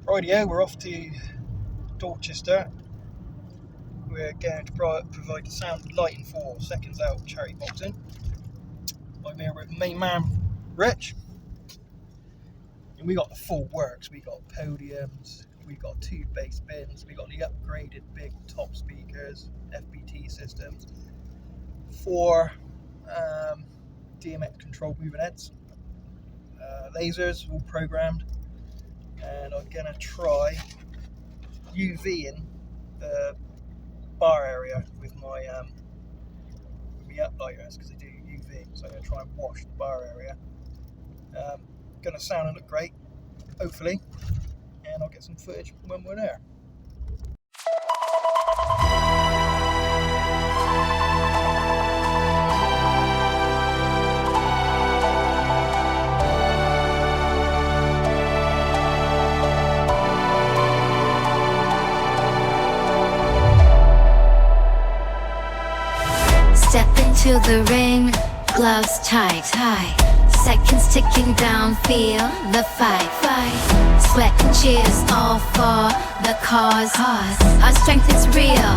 Rightio, we're off to Dorchester. We're going to provide the sound and lighting for Seconds Out charity boxing. I'm here with main man Rich, and we got the full works. We got podiums, we got 2 bass bins, we got the upgraded big top speakers, FBT systems, 4 DMX controlled moving heads, lasers all programmed, and I'm gonna try UV-ing the bar area with my uplighters because they do UV, so I'm going to try and wash the bar area. Going to sound and look great, hopefully, and I'll get some footage when we're there. Step into the ring, gloves tight. Seconds ticking down, feel the fight. Sweat and cheers, all for the cause. Our strength is real,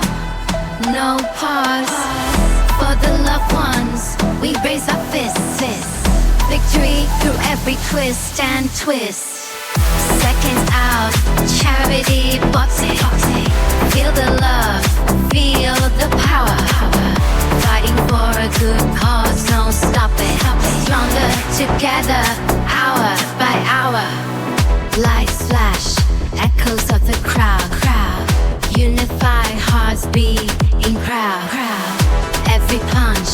no pause. For the loved ones, we raise our fists. Victory through every twist and twist. Seconds out, charity boxing. Feel the love, feel the power. Fighting for a good cause, don't stop it. Stronger together, hour by hour. Lights flash, echoes of the crowd. Unify hearts beating proud. Every punch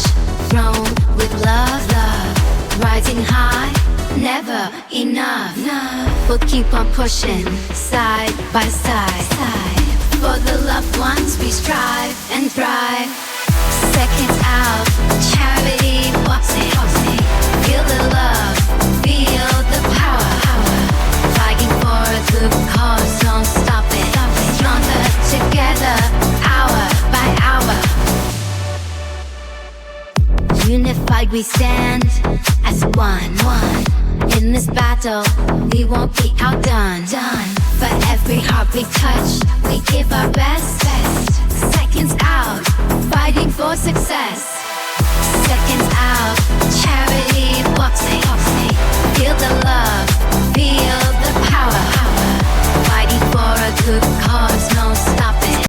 thrown with love. Rising high, never enough. We'll keep on pushing, side by side. For the loved ones we strive and thrive. Seconds out, charity boxing. Feel the love, feel the power. Fighting for a good cause, don't stop it. Stronger together, hour by hour. Unified we stand as one. In this battle, we won't be outdone. For every heart we touch, we give our best. Seconds out,